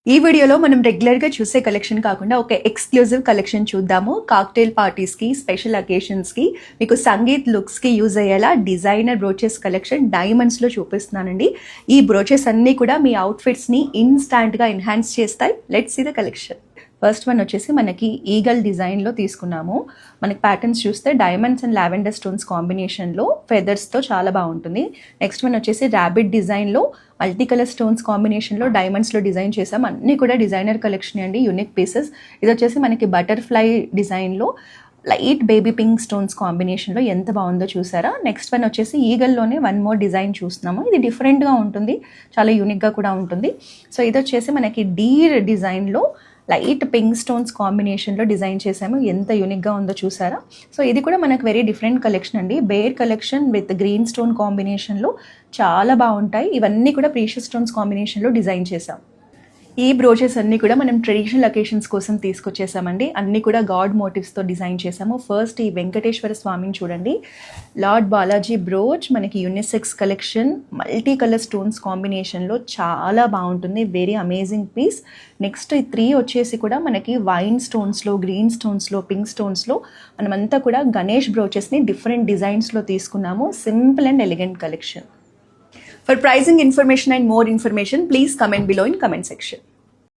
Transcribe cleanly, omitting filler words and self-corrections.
ఈ వీడియోలో మనం రెగ్యులర్గా చూసే కలెక్షన్ కాకుండా ఒక ఎక్స్క్లూజివ్ కలెక్షన్ చూద్దాము. కాక్టైల్ పార్టీస్కి, స్పెషల్ అకేషన్స్కి, మీకు సంగీత్ లుక్స్కి యూజ్ అయ్యేలా డిజైనర్ బ్రోచెస్ కలెక్షన్ డైమండ్స్లో చూపిస్తున్నానండి. ఈ బ్రోచెస్ అన్నీ కూడా మీ అవుట్ఫిట్స్ని ఇన్స్టాంట్గా ఎన్హాన్స్ చేస్తాయి. Let's see the collection. First one వచ్చేసి మనకి ఈగల్ డిజైన్లో తీసుకున్నాము. మనకి ప్యాటర్న్స్ చూస్తే డైమండ్స్ అండ్ లావెండర్ స్టోన్స్ కాంబినేషన్లో ఫెదర్స్తో చాలా బాగుంటుంది. నెక్స్ట్ వన్ వచ్చేసి ర్యాబిట్ డిజైన్లో మల్టీ కలర్ స్టోన్స్ కాంబినేషన్లో డైమండ్స్లో డిజైన్ చేసాం. అన్నీ కూడా డిజైనర్ కలెక్షన్ అండి, యూనిక్ పీసెస్. ఇది వచ్చేసి మనకి బటర్ఫ్లై డిజైన్లో లైట్ బేబీ పింక్ స్టోన్స్ కాంబినేషన్లో ఎంత బాగుందో చూసారా. నెక్స్ట్ వన్ వచ్చేసి ఈగల్లోనే వన్ మోర్ డిజైన్ చూస్తున్నాము. ఇది డిఫరెంట్గా ఉంటుంది, చాలా యూనిక్గా కూడా ఉంటుంది. సో ఇది వచ్చేసి మనకి డీర్ డిజైన్లో లైట్ పింక్ స్టోన్స్ కాంబినేషన్లో డిజైన్ చేసాము. ఎంత యూనిక్గా ఉందో చూసారా. సో ఇది కూడా మనకు వెరీ డిఫరెంట్ కలెక్షన్ అండి. Bear collection with green stone కాంబినేషన్లో చాలా బాగుంటాయి. ఇవన్నీ కూడా ప్రీషియస్ స్టోన్స్ కాంబినేషన్లో డిజైన్ చేసాం. ఈ బ్రోచెస్ అన్నీ కూడా మనం ట్రెడిషనల్ అకేషన్స్ కోసం తీసుకొచ్చేసామండి. అన్నీ కూడా గాడ్ మోటివ్స్తో డిజైన్ చేసాము. ఫస్ట్ ఈ వెంకటేశ్వర స్వామిని చూడండి. లార్డ్ బాలాజీ బ్రోచ్ మనకి unisex collection, multi colour stones కాంబినేషన్లో చాలా బాగుంటుంది. Very amazing piece. నెక్స్ట్ ఈ 3 వచ్చేసి కూడా మనకి వైన్ స్టోన్స్లో, గ్రీన్ స్టోన్స్లో, పింక్ స్టోన్స్లో మనమంతా కూడా గణేష్ బ్రోచెస్ని డిఫరెంట్ డిజైన్స్లో తీసుకున్నాము. Simple and elegant collection. For pricing information and more information, please comment below in comment section.